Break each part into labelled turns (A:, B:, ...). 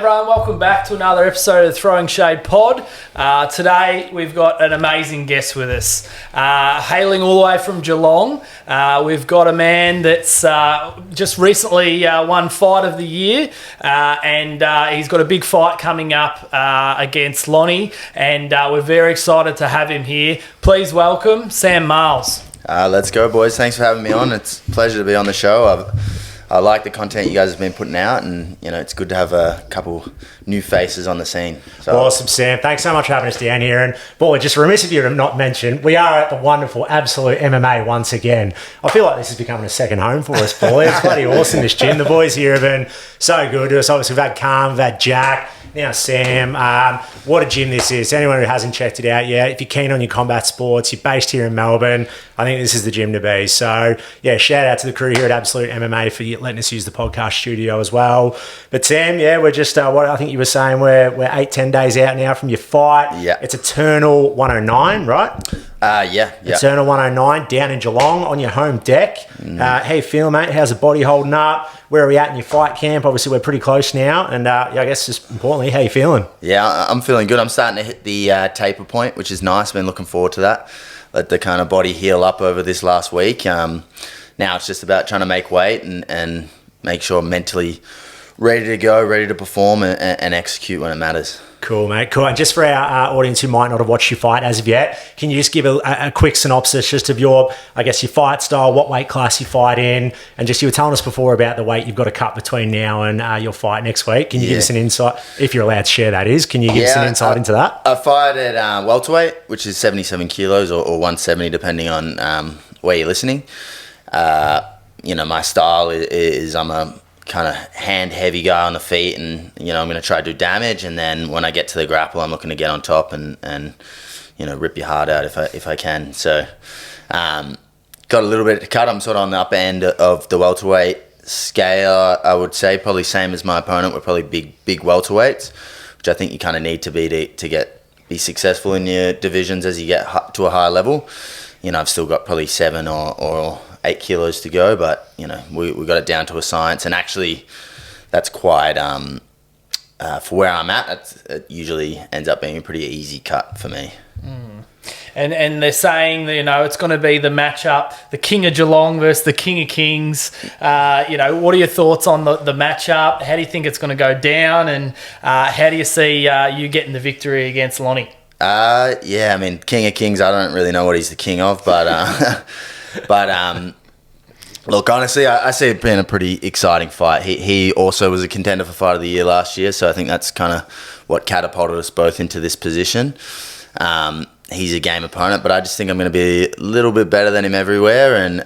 A: everyone, welcome back to another episode of the Throwing Shade Pod. Today we've got an amazing guest with us. Hailing all the way from Geelong, we've got a man that's just recently won Fight of the Year, and he's got a big fight coming up against Lonnie, and we're very excited to have him here. Please welcome Sam Marles.
B: Let's go, boys. Thanks for having me on. It's a pleasure to be on the show. I like the content you guys have been putting out, and it's good to have a couple new faces on the scene. So.
C: Awesome, Sam. Thanks so much for having us down here. And boy, just remiss of you to not mention, we are at the wonderful Absolute MMA once again. I feel like this is becoming a second home for us, boy. It's bloody awesome, this gym. The boys here have been so good to us. Obviously, we've had Calm, we've had Jack, now Sam. What a gym this is. Anyone who hasn't checked it out yet, if you're keen on your combat sports, you're based here in Melbourne, I think this is the gym to be. So, yeah, shout out to the crew here at Absolute MMA for letting us use the podcast studio as well. But Sam, yeah, we're just, what I think you were saying, we're 8-10 days out now from your fight.
B: Yeah.
C: It's Eternal 109, right?
B: Yeah.
C: Eternal 109 down in Geelong on your home deck. How you feeling, mate? How's the body holding up? Where are we at in your fight camp? Obviously, we're pretty close now. And I guess just importantly, how you feeling?
B: Yeah, I'm feeling good. I'm starting to hit the taper point, which is nice. Been looking forward to that. Let the kind of body heal up over this last week. Now it's just about trying to make weight and make sure I'm mentally ready to go, ready to perform and execute when it matters.
C: Cool, mate. Cool. And just for our audience who might not have watched you fight as of yet, can you just give a quick synopsis just of your fight style, what weight class you fight in, and just you were telling us before about the weight you've got to cut between now and your fight next week. Can you give us an insight, if you're allowed to share that is, can you give us an insight into that?
B: I fight at welterweight, which is 77 kilos or 170 depending on where you're listening. My style is I'm a kind of hand heavy guy on the feet, and I'm going to try to do damage, and then when I get to the grapple I'm looking to get on top and rip your heart out if I can. So got a little bit to cut. I'm sort of on the upper end of the welterweight scale. I would say probably same as my opponent. We're probably big welterweights, which I think you kind of need to be to be successful in your divisions as you get to a higher level. I've still got probably 7 or 8 kilos to go, but we got it down to a science, and actually that's quite for where I'm at, it usually ends up being a pretty easy cut for me.
A: And they're saying that it's going to be the matchup, the King of Geelong versus the King of Kings. What are your thoughts on the matchup? How do you think it's going to go down, and how do you see you getting the victory against Lonnie?
B: King of Kings, I don't really know what he's the king of, but look, honestly, I see it being a pretty exciting fight. He also was a contender for Fight of the Year last year, so I think that's kind of what catapulted us both into this position. He's a game opponent, but I just think I'm going to be a little bit better than him everywhere, and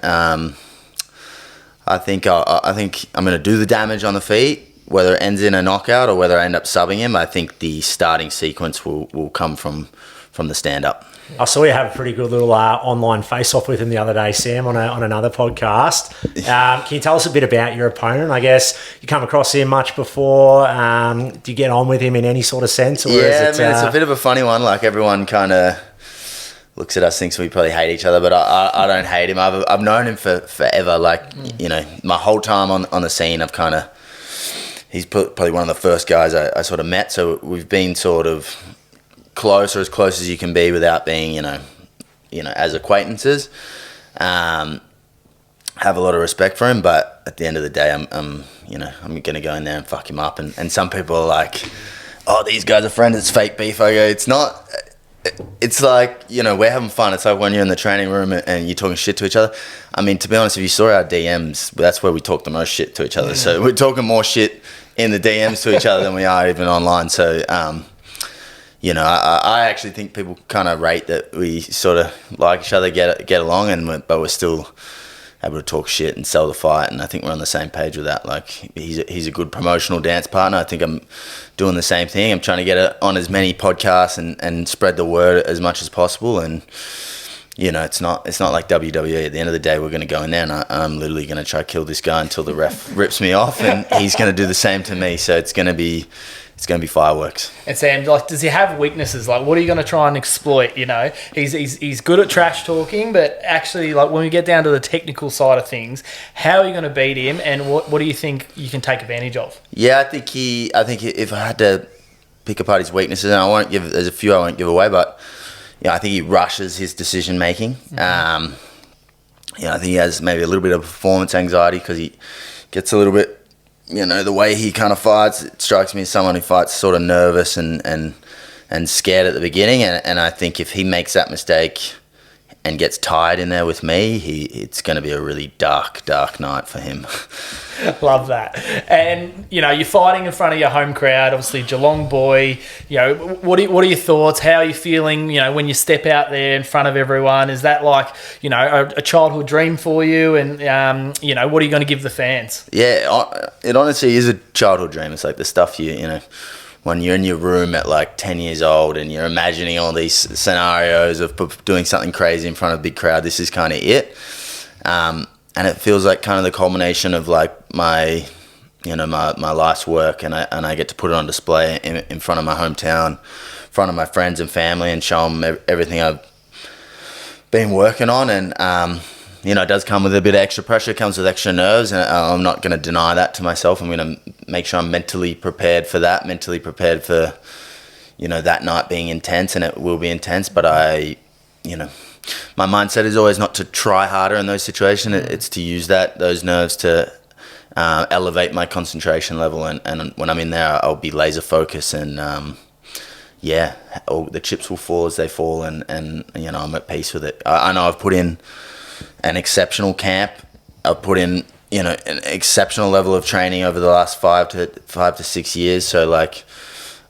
B: I think I'm going to do the damage on the feet. Whether it ends in a knockout or whether I end up subbing him, I think the starting sequence will come from the stand-up.
C: I saw you have a pretty good little online face-off with him the other day, Sam, on another podcast. Can you tell us a bit about your opponent? I guess you come across him much before. Do you get on with him in any sort of sense? Or
B: it's a bit of a funny one. Like, everyone kind of looks at us, thinks we probably hate each other, but I don't hate him. I've known him for forever. Like, my whole time on the scene, he's probably one of the first guys I sort of met, so we've been sort of close, or as close as you can be without being, as acquaintances. Have a lot of respect for him, but at the end of the day, I'm going to go in there and fuck him up. And some people are like, oh, these guys are friends, it's fake beef. I go, it's not. It's like, we're having fun. It's like when you're in the training room and you're talking shit to each other. I mean, to be honest, if you saw our DMs, that's where we talk the most shit to each other. So we're talking more shit in the DMs to each other than we are even online. So, I actually think people kind of rate that we sort of like each other, get along, but we're still able to talk shit and sell the fight, and I think we're on the same page with that. Like, he's a good promotional dance partner. I think I'm doing the same thing. I'm trying to get it on as many podcasts and spread the word as much as possible, and it's not like WWE. At the end of the day, we're going to go in there and I'm literally going to try to kill this guy until the ref rips me off, and he's going to do the same to me. So it's going to be it's going to be fireworks.
A: And Sam, like, does he have weaknesses? Like, what are you going to try and exploit? You know, he's good at trash talking, but actually, like, when we get down to the technical side of things, how are you going to beat him, and what do you think you can take advantage of?
B: Yeah, I think if I had to pick apart his weaknesses, and there's a few I won't give away, but I think he rushes his decision making. Mm-hmm. I think he has maybe a little bit of performance anxiety because he gets a little bit, the way he kind of fights, it strikes me as someone who fights sort of nervous and scared at the beginning. And I think if he makes that mistake and gets tired in there with me, it's going to be a really dark night for him.
A: Love that. And, you're fighting in front of your home crowd, obviously Geelong boy. What are your thoughts? How are you feeling, when you step out there in front of everyone? Is that like, a childhood dream for you? And, what are you going to give the fans?
B: Yeah, it honestly is a childhood dream. It's like the stuff when you're in your room at like 10 years old and you're imagining all these scenarios of doing something crazy in front of a big crowd, this is kind of it. And it feels like kind of the culmination of like my life's work, and I get to put it on display in front of my hometown, in front of my friends and family, and show them everything I've been working on. And it does come with a bit of extra pressure, it comes with extra nerves, and I'm not going to deny that to myself. I'm going to make sure I'm mentally prepared for that, mentally prepared for, that night being intense, and it will be intense. But my mindset is always not to try harder in those situations. It's to use those nerves to elevate my concentration level. And when I'm in there, I'll be laser focused, and all the chips will fall as they fall, and I'm at peace with it. I know I've put in an exceptional camp. I've put in, an exceptional level of training over the last 5 to 6 years. So like,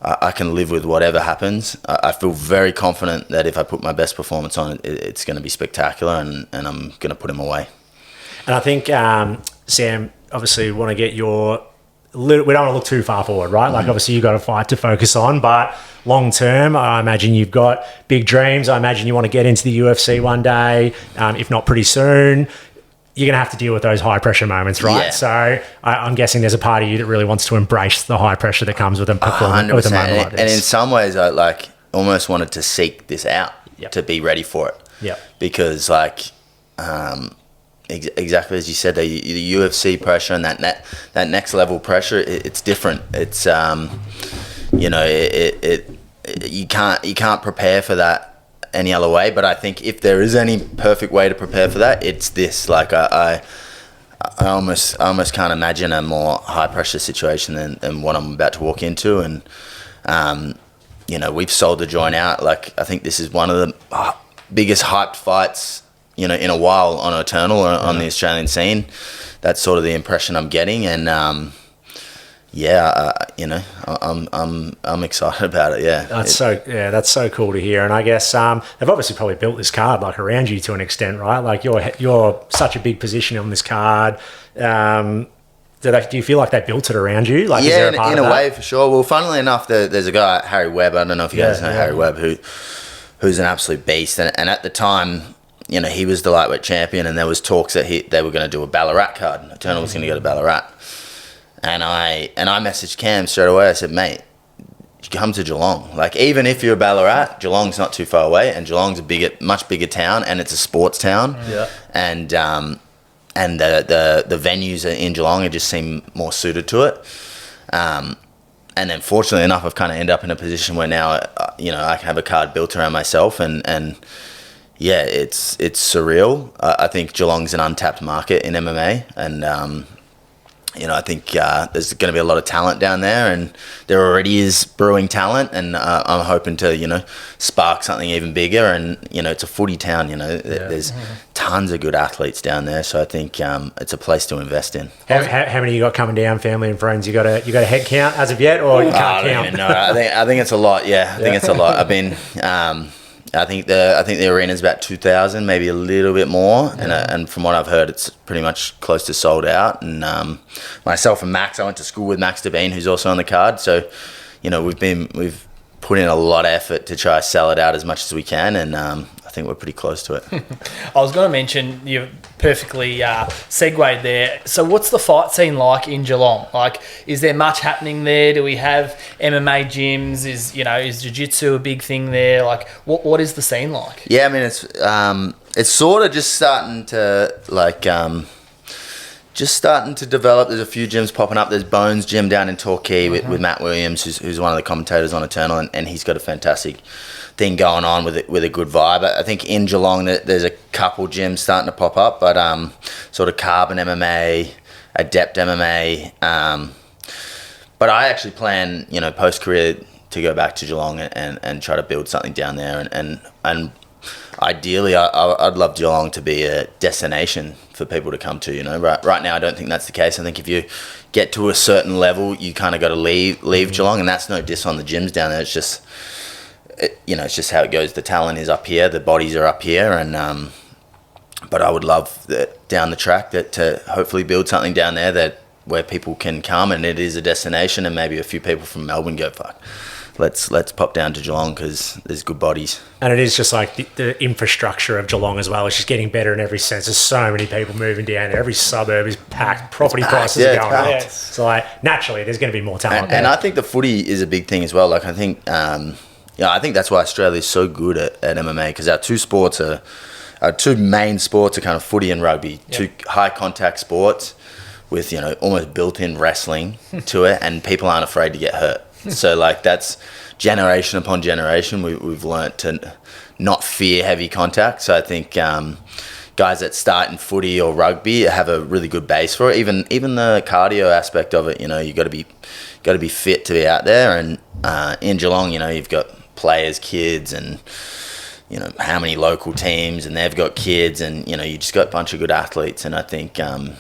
B: I can live with whatever happens. I feel very confident that if I put my best performance on, it's going to be spectacular, and I'm going to put him away.
C: And I think, Sam, obviously we want to get we don't want to look too far forward, right? Like, obviously you've got a fight to focus on, but long term, I imagine you've got big dreams. I imagine you want to get into the UFC one day, if not pretty soon. You're going to have to deal with those high pressure moments, right?
B: Yeah.
C: So I'm guessing there's a part of you that really wants to embrace the high pressure that comes with a performance, with a moment like this.
B: And in some ways, I like almost wanted to seek this out to be ready for it.
C: Yeah. Because
B: like, exactly as you said, the UFC pressure and that next level pressure, it's different. It's you can't prepare for that any other way. But I think if there is any perfect way to prepare for that, it's this. Like I almost can't imagine a more high pressure situation than what I'm about to walk into. And we've sold the joint out. Like, I think this is one of the biggest hyped fights in a while on Eternal or on the Australian scene. That's sort of the impression I'm getting. And I'm excited about it. Yeah,
C: that's so cool to hear. And I guess they've obviously probably built this card like around you to an extent, right? Like you're such a big position on this card. Do you feel like they built it around you? Like,
B: yeah, in a way, for sure. Well, funnily enough, there's a guy, Harry Webb. I don't know if you guys know Harry Webb, who's an absolute beast. And at the time, he was the lightweight champion, and there was talks that they were going to do a Ballarat card. Eternal was going to go to Ballarat. And I messaged Cam straight away. I said, mate, you come to Geelong. Like, even if you're a Ballarat, Geelong's not too far away, and Geelong's much bigger town, and it's a sports town. Yeah. And the venues in Geelong just seem more suited to it. And then fortunately enough, I've kind of ended up in a position where now, I can have a card built around myself, and yeah, it's surreal. I think Geelong's an untapped market in MMA, and I think there's going to be a lot of talent down there, and there already is brewing talent, and I'm hoping to, spark something even bigger. And, it's a footy town, there's tons of good athletes down there. So I think it's a place to invest in.
C: How many you got coming down, family and friends? You got a head count as of yet, or you can't count?
B: No, I think it's a lot. Yeah, I think it's a lot. I've been... I think the arena's about 2,000, maybe a little bit more, and from what I've heard, it's pretty much close to sold out. And myself and Max, I went to school with Max Devine, who's also on the card. So, we've put in a lot of effort to try to sell it out as much as we can, and I think we're pretty close to it.
A: I was going to mention, you perfectly segued there. So what's the fight scene like in Geelong? Like, is there much happening there? Do we have MMA gyms? Is jiu-jitsu a big thing there? Like, what is the scene like?
B: Yeah, I mean, it's sort of just starting to develop. There's a few gyms popping up. There's Bones Gym down in Torquay with Matt Williams, who's one of the commentators on Eternal, and he's got a fantastic thing going on with a good vibe. I think in Geelong there's a couple gyms starting to pop up, but sort of Carbon MMA, Adept MMA. But I actually plan, post-career to go back to Geelong and try to build something down there. And ideally, I'd love Geelong to be a destination for people to come to. Right now, I don't think that's the case. I think if you get to a certain level, you kind of got to leave Geelong, and that's no diss on the gyms down there. It's just, it's just how it goes. The talent is up here, the bodies are up here, and but I would love that down the track to hopefully build something down there where people can come and it is a destination, and maybe a few people from Melbourne go, fuck, let's pop down to Geelong because there's good bodies.
C: And it is just like the infrastructure of Geelong as well. It's just getting better in every sense. There's so many people moving down there. Every suburb is packed. Property prices are going up.
A: Yes.
C: So naturally, there's going to be more talent there.
B: And I think the footy is a big thing as well. Like I think, I think that's why Australia is so good at MMA, because our two main sports are kind of footy and rugby. Yep. Two high contact sports with almost built-in wrestling to it, and people aren't afraid to get hurt. So like that's generation upon generation. We've learnt to not fear heavy contact. So I think guys that start in footy or rugby have a really good base for it. Even the cardio aspect of it, you got to be fit to be out there. And in Geelong, you've got players, kids, and how many local teams, and they've got kids, and you just got a bunch of good athletes. And I think I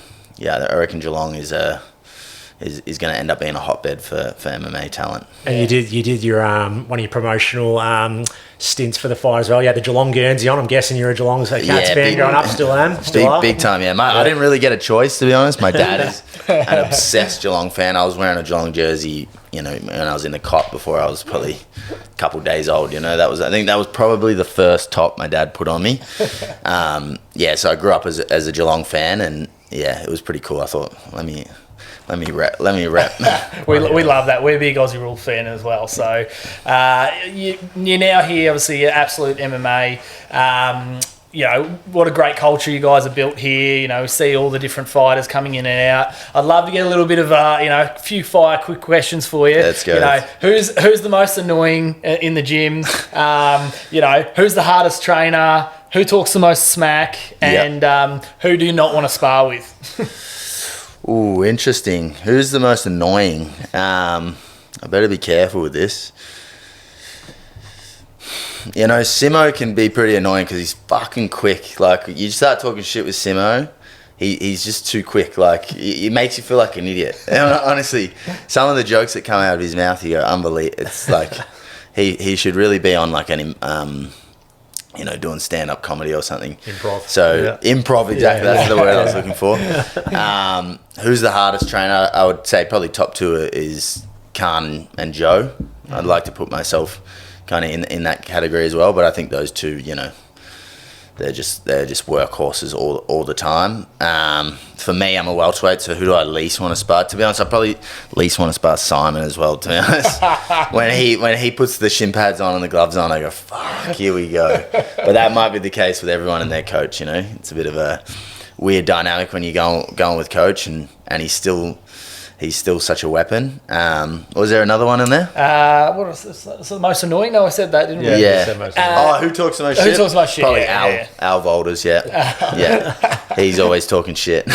B: reckon Geelong is going to end up being a hotbed for MMA talent.
C: And you did your one of your promotional stints for the fight as well. You had the Geelong Guernsey on. I'm guessing you're a Geelong Cats fan growing up. Still am.
B: Big time. Yeah, I didn't really get a choice, to be honest. My dad is an obsessed Geelong fan. I was wearing a Geelong jersey, when I was in the cot before I was probably a couple days old. I think that was probably the first top my dad put on me. So I grew up as a Geelong fan, and yeah, it was pretty cool. I thought, let me rep.
A: we love that. We're a big Aussie Rule fan as well. So you're now here, obviously, at Absolute MMA. What a great culture you guys have built here. We see all the different fighters coming in and out. I'd love to get a little bit of, a few quick questions for you.
B: Let's go.
A: Who's the most annoying in the gym? Who's the hardest trainer? Who talks the most smack? And who do you not want to spar with?
B: Ooh, interesting. Who's the most annoying? I better be careful with this. Simo can be pretty annoying because he's fucking quick. Like, you start talking shit with Simo, he's just too quick. Like, it makes you feel like an idiot. And honestly, some of the jokes that come out of his mouth, you go, unbelievable. It's like, he should really be on like an doing stand-up comedy or something.
C: Improv.
B: So, improv, exactly. That's the word I was looking for. Who's the hardest trainer? I would say probably top two is Khan and Joe. I'd like to put myself kind of in that category as well, but I think those two, they're just workhorses all the time. For me, I'm a welterweight, so who do I least want to spar? To be honest, I probably least want to spar Simon as well, to be honest. when he puts the shin pads on and the gloves on, I go, fuck, here we go. But that might be the case with everyone and their coach, It's a bit of a weird dynamic when you're going with coach, and he's still such a weapon. Was there another one in there?
A: What was this? So the most annoying? No, I said that, didn't we?
B: Yeah. Who talks the most shit?
A: Who talks the most shit?
B: Probably Al Volders, yeah. He's always talking shit.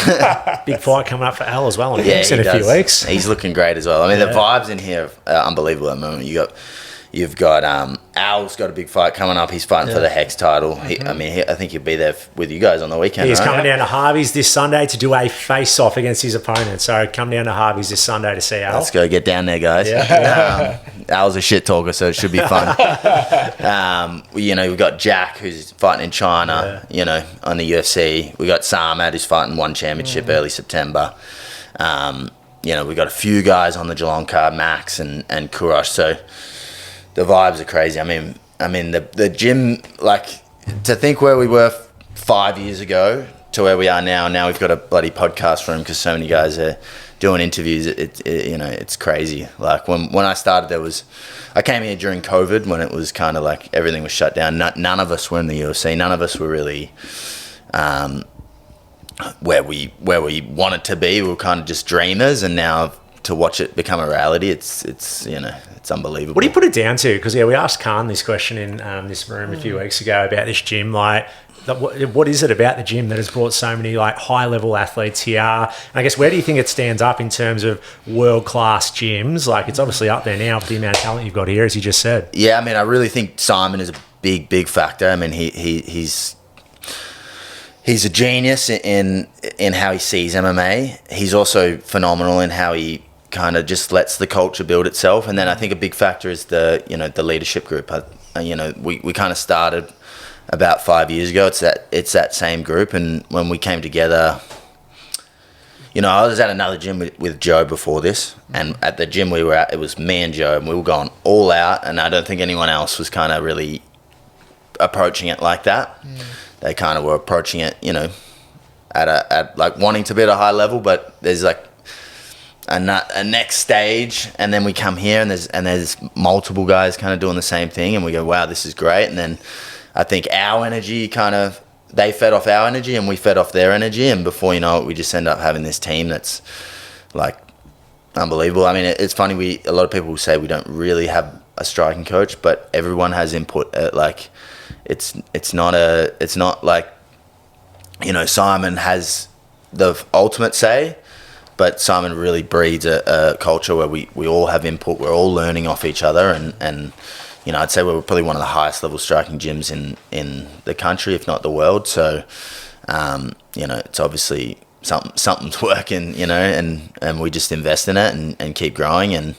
C: Big fight coming up for Al as well in
B: he
C: a few weeks.
B: He's looking great as well. I mean, the vibes in here are unbelievable at the moment. You've got Al's got a big fight coming up. He's fighting for the Hex title. I think he'll be there with you guys on the weekend.
C: He's coming down to Harvey's this Sunday to do a face-off against his opponent. So come down to Harvey's this Sunday to see Al.
B: Let's go get down there, guys. Yeah. Al's a shit talker, so it should be fun. We've got Jack, who's fighting in China, on the UFC. We got Sam who's fighting one championship early September. We've got a few guys on the Geelong card, Max and Kurosh. So the vibes are crazy. I mean, the gym, like, to think where we were 5 years ago to where we are now. Now we've got a bloody podcast room because so many guys are doing interviews. It's crazy. Like when I started, I came here during COVID when it was kind of like everything was shut down. None of us were in the UFC. None of us were really where we wanted to be. We were kind of just dreamers, and now to watch it become a reality, it's unbelievable.
C: What do you put it down to? Because we asked Khan this question in this room a few weeks ago about this gym. Like, what is it about the gym that has brought so many like high level athletes here? And I guess where do you think it stands up in terms of world class gyms? Like, it's obviously up there now with the amount of talent you've got here, as you just said.
B: Yeah, I mean, I really think Simon is a big factor. I mean, he's a genius in how he sees MMA. He's also phenomenal in how he kind of just lets the culture build itself. And then I think a big factor is the leadership group. We kind of started about 5 years ago. It's that same group, and when we came together, I was at another gym with Joe before this, and at the gym we were at, it was me and Joe, and we were going all out, and I don't think anyone else was kind of really approaching it like that. They kind of were approaching it, at like wanting to be at a high level, but there's like a next stage, and then we come here and there's multiple guys kind of doing the same thing, and we go, wow, this is great. And then I think our energy they fed off our energy and we fed off their energy, and before you know it, we just end up having this team that's like unbelievable. I mean, it's funny, a lot of people will say we don't really have a striking coach, but everyone has input. Like it's not like Simon has the ultimate say, but Simon really breeds a culture where we all have input. We're all learning off each other, and I'd say we're probably one of the highest level striking gyms in the country, if not the world. So, it's obviously something's working, and we just invest in it and keep growing. And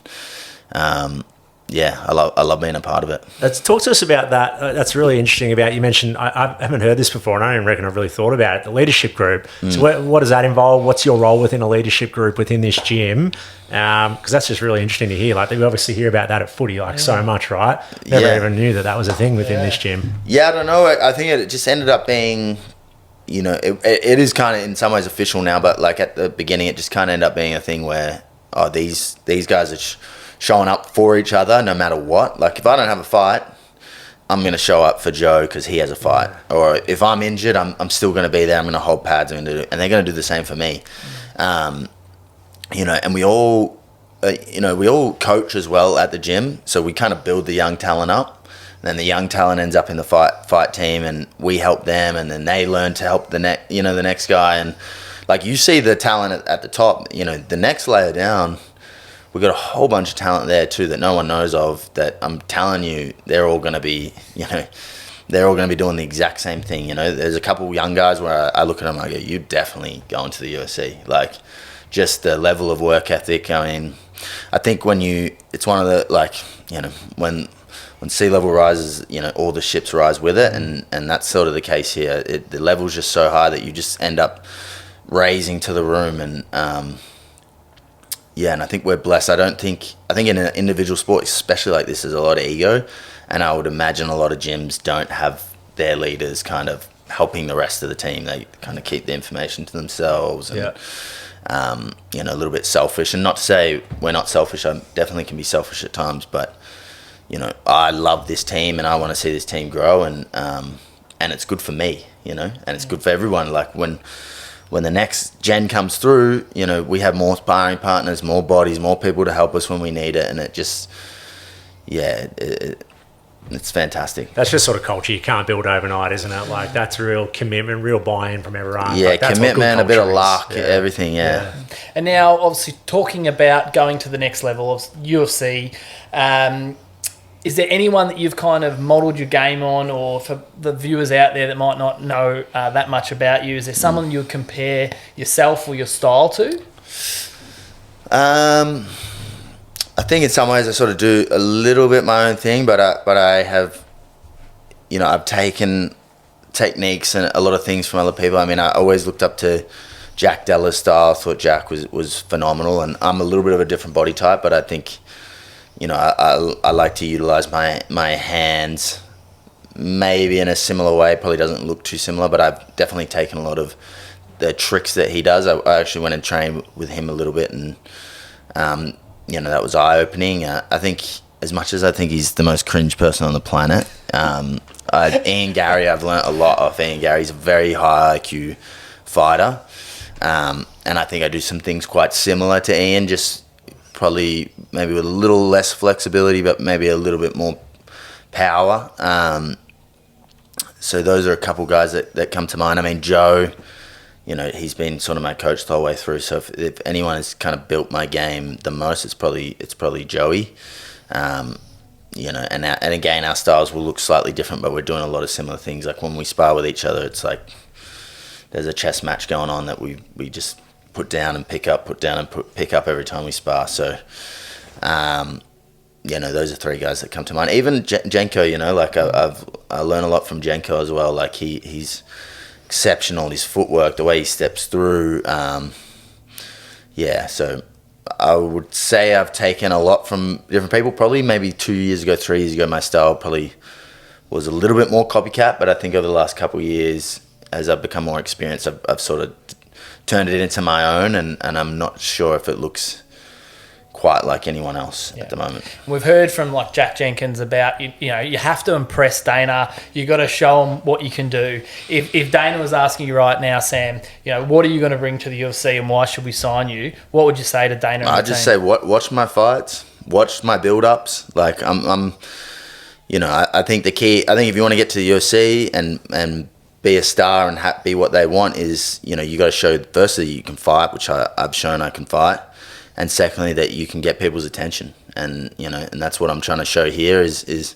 B: I love being a part of it.
C: Talk to us about that. That's really interesting. You mentioned, I haven't heard this before, and I don't even reckon I've really thought about it. The leadership group. So what does that involve? What's your role within a leadership group within this gym? Because that's just really interesting to hear. Like, we obviously hear about that at footy so much, right? Never even knew that was a thing within this gym. Yeah,
B: I don't know. I think it just ended up being, it is kind of in some ways official now, but like at the beginning, it just kind of ended up being a thing where, these guys are showing up for each other no matter what. Like, if I don't have a fight, I'm going to show up for Joe because he has a fight. Or if I'm injured, I'm still going to be there. I'm going to hold pads, and they're going to do the same for me. And we all, we all coach as well at the gym. So we kind of build the young talent up. And then the young talent ends up in the fight team, and we help them, and then they learn to help the next guy. And like, you see the talent at the top, the next layer down, we've got a whole bunch of talent there too that no one knows of, that I'm telling you, they're all going to be, doing the exact same thing. There's a couple young guys where I look at them and I go, you definitely going to the UFC. Like, just the level of work ethic. I mean, I think it's one of the, when sea level rises, all the ships rise with it. And that's sort of the case here. The level's just so high that you just end up raising to the room. And, and I think we're blessed. I think in an individual sport, especially like this, there's a lot of ego, and I would imagine a lot of gyms don't have their leaders kind of helping the rest of the team. They kind of keep the information to themselves, and a little bit selfish. And not to say we're not selfish. I definitely can be selfish at times, but I love this team, and I want to see this team grow, and it's good for me, and it's good for everyone. Like, when the next gen comes through, we have more sparring partners, more bodies, more people to help us when we need it. And it just, it's fantastic.
C: That's just sort of culture you can't build overnight, isn't it? Like, that's real commitment, real buy-in from everyone.
B: Yeah,
C: like,
B: commitment, a bit of luck, everything,
A: And now, obviously, talking about going to the next level of UFC, is there anyone that you've kind of modelled your game on, or for the viewers out there that might not know that much about you, is there someone you would compare yourself or your style to?
B: I think in some ways I sort of do a little bit my own thing, but I have, I've taken techniques and a lot of things from other people. I mean, I always looked up to Jack Della's style. I thought Jack was phenomenal, and I'm a little bit of a different body type, but I think, I like to utilize my hands maybe in a similar way. Probably doesn't look too similar, but I've definitely taken a lot of the tricks that he does. I actually went and trained with him a little bit, and that was eye-opening. I think, as much as I think he's the most cringe person on the planet, Ian Gary, I've learnt a lot off Ian Gary. He's a very high IQ fighter, and I think I do some things quite similar to Ian, just probably maybe with a little less flexibility, but maybe a little bit more power. So those are a couple guys that come to mind. I mean, Joe, he's been sort of my coach the whole way through. So if anyone has kind of built my game the most, it's probably Joey. And again, our styles will look slightly different, but we're doing a lot of similar things. Like when we spar with each other, it's like there's a chess match going on that we just put down and pick up, pick up every time we spar. So, those are three guys that come to mind. Even Jenko, I learn a lot from Jenko as well. Like he's exceptional. His footwork, the way he steps through. So I would say I've taken a lot from different people. Probably maybe 2 years ago, 3 years ago, my style probably was a little bit more copycat. But I think over the last couple of years, as I've become more experienced, I've sort of turned it into my own, and I'm not sure if it looks quite like anyone else at the moment.
A: We've heard from like Jack Jenkins about you have to impress Dana. You got to show him what you can do. If Dana was asking you right now, Sam, what are you going to bring to the UFC and why should we sign you? What would you say to Dana?
B: I'd just say watch my fights, watch my build-ups. Like I think the key. I think if you want to get to the UFC and be a star and be what they want is you got to show firstly you can fight, which I've shown I can fight. And secondly, that you can get people's attention, and and that's what I'm trying to show here is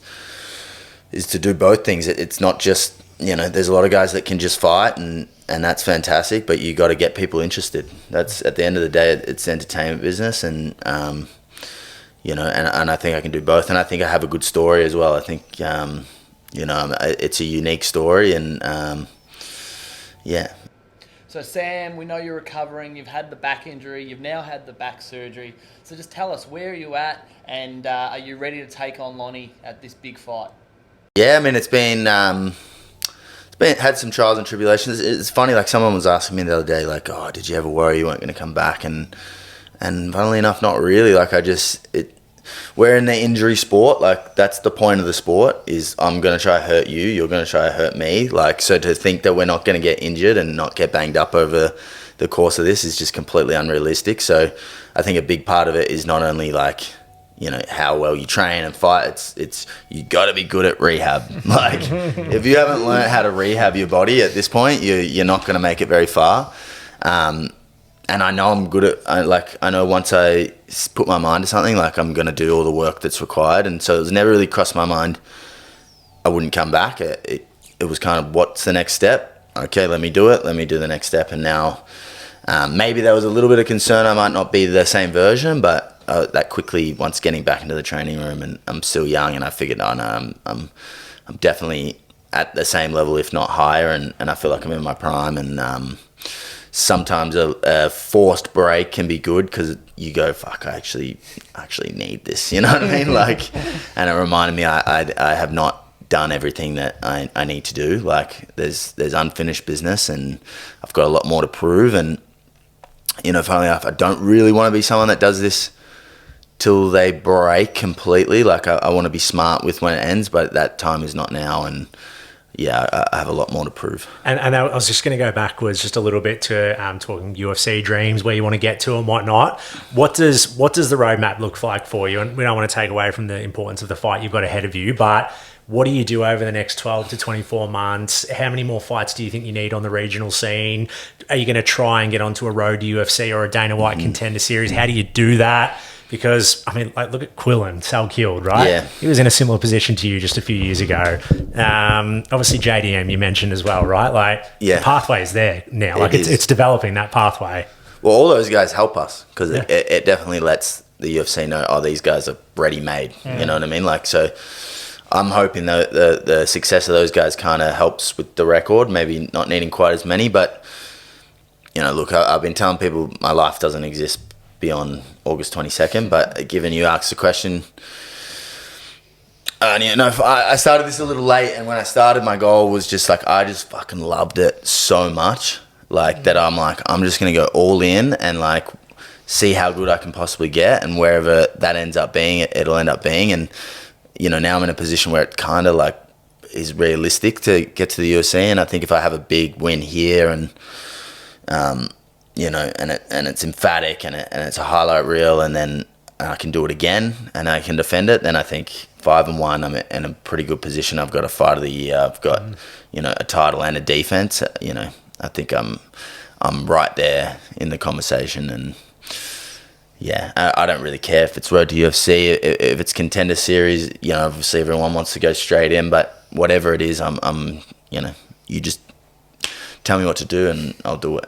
B: to do both things. It's not just there's a lot of guys that can just fight, and that's fantastic, but you got to get people interested. That's at the end of the day, it's entertainment business, and and I think I can do both, and I think I have a good story as well. I think it's a unique story, and
A: So Sam, we know you're recovering. You've had the back injury. You've now had the back surgery. So just tell us, where are you at, and are you ready to take on Lonnie at this big fight?
B: Yeah, I mean it's been had some trials and tribulations. It's funny, like someone was asking me the other day, like, "Oh, did you ever worry you weren't going to come back?" And funnily enough, not really. Like we're in the injury sport. Like that's the point of the sport is I'm going to try to hurt you. You're going to try to hurt me. Like, so to think that we're not going to get injured and not get banged up over the course of this is just completely unrealistic. So I think a big part of it is not only like, how well you train and fight. It's you got to be good at rehab. Like if you haven't learned how to rehab your body at this point, you're not going to make it very far. And I know I'm good at, I know once I put my mind to something, like I'm going to do all the work that's required. And so it was never really crossed my mind I wouldn't come back. It was kind of, what's the next step? Okay, let me do it. Let me do the next step. And now maybe there was a little bit of concern I might not be the same version, but that quickly, once getting back into the training room, and I'm still young, and I figured, I'm definitely at the same level, if not higher, and I feel like I'm in my prime. And sometimes a forced break can be good because you go, fuck, I actually need this, you know what I mean? Like, and it reminded me I have not done everything that I need to do. Like there's unfinished business, and I've got a lot more to prove. And funnily enough, I don't really want to be someone that does this till they break completely. Like I want to be smart with when it ends, but that time is not now. And yeah, I have a lot more to prove. And
C: I was just going to go backwards just a little bit to talking UFC dreams, where you want to get to and whatnot. What does the roadmap look like for you? And we don't want to take away from the importance of the fight you've got ahead of you, but what do you do over the next 12 to 24 months? How many more fights do you think you need on the regional scene? Are you going to try and get onto a road to UFC or a Dana White Contender Series? How do you do that? Because, I mean, like, look at Quillen, Sal killed, right?
B: Yeah.
C: He was in a similar position to you just a few years ago. Obviously, JDM you mentioned as well, right? Like, the pathway is there now. Like, it's developing that pathway.
B: Well, all those guys help us because it definitely lets the UFC know, oh, these guys are ready-made. You know what I mean? Like, so I'm hoping that the success of those guys kind of helps with the record, maybe not needing quite as many. But, look, I've been telling people my life doesn't exist beyond August 22nd, but given you asked the question, I started this a little late, and when I started, my goal was just like, I just fucking loved it so much, like that I'm like, I'm just going to go all in and like see how good I can possibly get, and wherever that ends up being, it'll end up being. And, now I'm in a position where it kind of like is realistic to get to the UFC. And I think if I have a big win here and, and it's emphatic and it's a highlight reel, and then I can do it again and I can defend it, then I think 5-1, I'm in a pretty good position. I've got a fight of the year. I've got, a title and a defense. I think I'm right there in the conversation. And yeah, I don't really care if it's road to UFC, if it's contender series. Obviously everyone wants to go straight in, but whatever it is, I'm you just tell me what to do and I'll do it.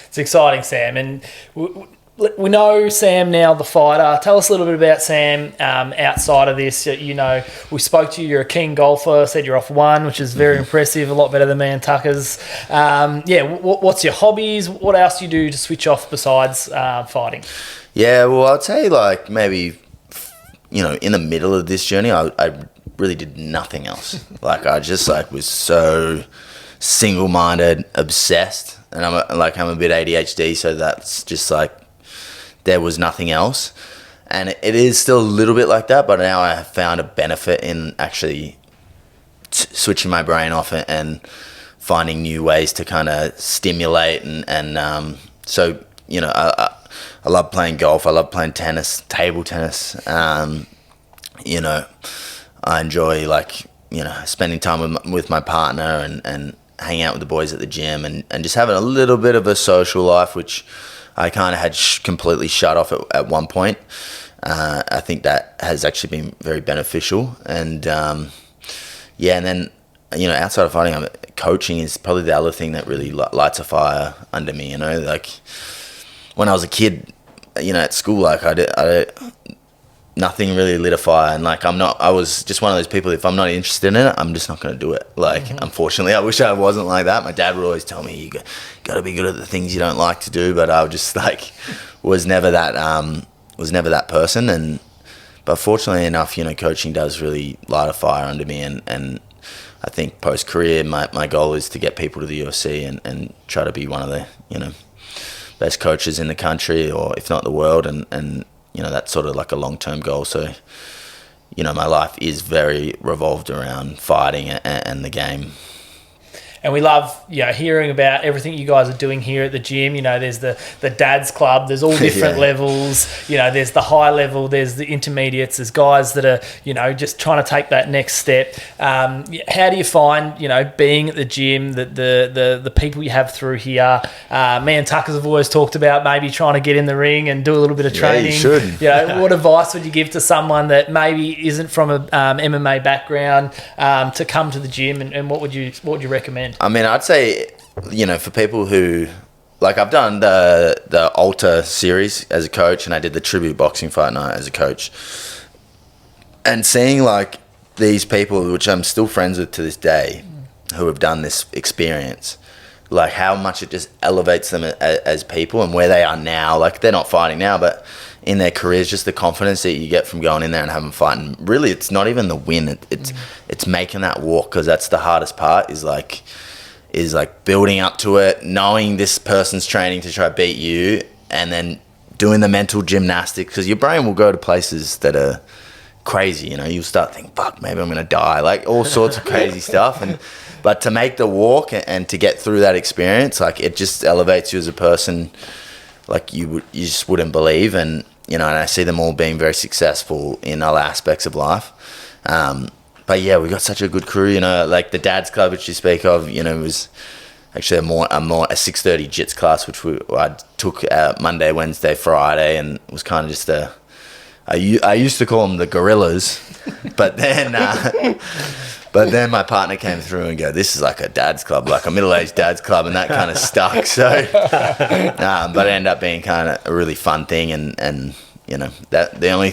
A: It's exciting, Sam, and we know Sam now, the fighter. Tell us a little bit about Sam outside of this. We spoke to you. You're a keen golfer. Said you're off one, which is very impressive. A lot better than me and Tucker's. What's your hobbies? What else do you do to switch off besides fighting?
B: Yeah, well, I'd say like maybe, in the middle of this journey, I really did nothing else. Like I just like was so single-minded, obsessed, and I'm a bit ADHD, so that's just like there was nothing else. And it is still a little bit like that, but now I have found a benefit in actually switching my brain off and finding new ways to kind of stimulate so I love playing golf. I love playing tennis, table tennis. I enjoy spending time with my partner and hanging out with the boys at the gym and just having a little bit of a social life, which I kind of had completely shut off at one point. I think that has actually been very beneficial. And and then outside of fighting, coaching is probably the other thing that really lights a fire under me. Like when I was a kid, at school, like nothing really lit a fire, and like I was just one of those people, if I'm not interested in it, I'm just not going to do it. Like unfortunately, I wish I wasn't like that. My dad would always tell me, you got to be good at the things you don't like to do, but I just like was never that person. But fortunately enough, coaching does really light a fire under me, and I think post-career my goal is to get people to the UFC and try to be one of the best coaches in the country, or if not the world, and that's sort of like a long-term goal. So my life is very revolved around fighting and the game.
A: And we love, hearing about everything you guys are doing here at the gym. There's the dads club. There's all different levels. There's the high level. There's the intermediates. There's guys that are, just trying to take that next step. How do you find, being at the gym, the people you have through here? Me and Tuckers have always talked about maybe trying to get in the ring and do a little bit of training.
B: Yeah, you should.
A: What advice would you give to someone that maybe isn't from a MMA background to come to the gym, and what would you recommend?
B: I mean, I'd say, for people who, like, I've done the Alta series as a coach, and I did the Tribute Boxing Fight Night as a coach. And seeing, like, these people, which I'm still friends with to this day, who have done this experience, like, how much it just elevates them as people and where they are now. Like, they're not fighting now, but in their careers, just the confidence that you get from going in there and having a fight. And really, it's not even the win. It's making that walk, because that's the hardest part, is building up to it, knowing this person's training to try to beat you, and then doing the mental gymnastics, because your brain will go to places that are crazy. You'll start thinking, fuck, maybe I'm going to die, like all sorts of crazy stuff. But to make the walk and to get through that experience, like, it just elevates you as a person, like you just wouldn't believe. And and I see them all being very successful in other aspects of life. But yeah, we got such a good crew, like the Dads Club, which you speak of, was actually a 6:30 jits class, which I took Monday, Wednesday, Friday, and it was kind of just I used to call them the gorillas, but then my partner came through and go, this is like a dad's club, like a middle-aged dad's club, and that kind of stuck. So, but it ended up being kind of a really fun thing, and you know, that the only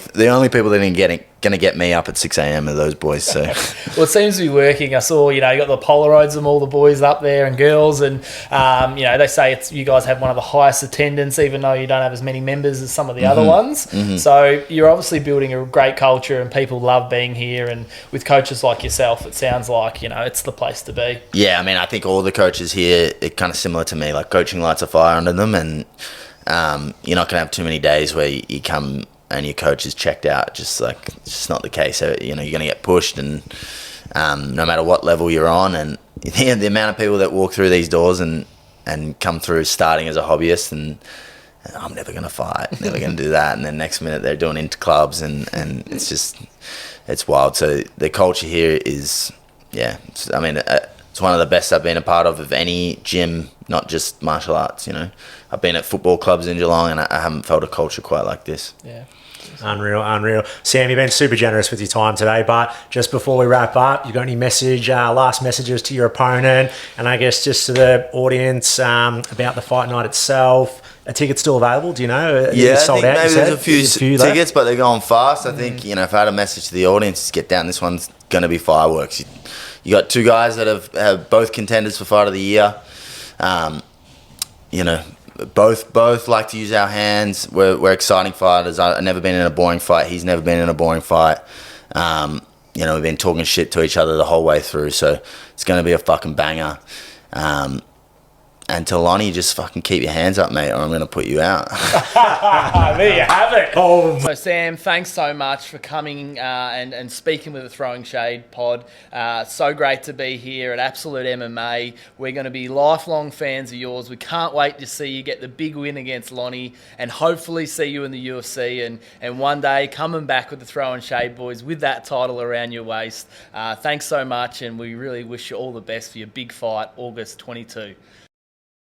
B: people that are gonna get me up at 6 a.m. are those boys. So
A: well, it seems to be working. I saw, you got the Polaroids of all the boys up there and girls, and they say you guys have one of the highest attendance, even though you don't have as many members as some of the other ones. So you're obviously building a great culture, and people love being here. And with coaches like yourself, it sounds like it's the place to be.
B: Yeah, I mean, I think all the coaches here are kind of similar to me. Like, coaching lights a fire under them, and you're not going to have too many days where you come and your coach is checked out. It's just not the case. So, you're going to get pushed, and no matter what level you're on. And the amount of people that walk through these doors and come through starting as a hobbyist, and I'm never going to fight, never going to do that. And then next minute they're doing inter clubs, and it's wild. So the culture here is, it's one of the best I've been a part of any gym, not just martial arts. I've been at football clubs in Geelong, and I haven't felt a culture quite like this.
A: Yeah.
C: Unreal. Sam, you've been super generous with your time today, but just before we wrap up, you got any last messages to your opponent, and I guess just to the audience about the fight night itself? Are tickets still available? Do you know?
B: Yeah,
C: sold
B: I think
C: out,
B: maybe there's a few tickets,
C: left?
B: but they're going fast. I think, if I had a message to the audience, get down. This one's going to be fireworks. You got two guys that have both contenders for Fight of the Year. Both like to use our hands. We're exciting fighters. I've never been in a boring fight. He's never been in a boring fight. We've been talking shit to each other the whole way through, so it's going to be a fucking banger. And to Lonnie, just fucking keep your hands up, mate, or I'm going to put you out.
A: There you have it. So, Sam, thanks so much for coming and speaking with the Throwing Shade pod. So great to be here at Absolute MMA. We're going to be lifelong fans of yours. We can't wait to see you get the big win against Lonnie, and hopefully see you in the UFC and one day coming back with the Throwing Shade boys with that title around your waist. Thanks so much, and we really wish you all the best for your big fight, August 22.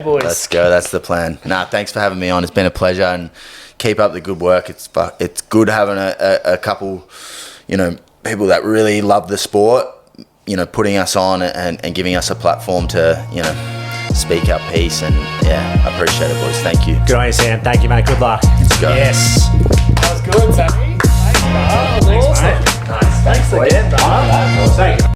A: Boys.
B: Let's go. That's the plan. Thanks for having me on. It's been a pleasure, and keep up the good work. It's good having a couple, people that really love the sport, putting us on and giving us a platform to, speak our piece. And I appreciate it, boys. Thank you.
C: Good on you, Sam. Thank you, mate. Good luck.
B: Let's go.
C: Yes.
A: That was good, Sammy. Thanks, bro. That was awesome.
C: Mate. Nice.
A: Thanks again, bro.
C: Thank you.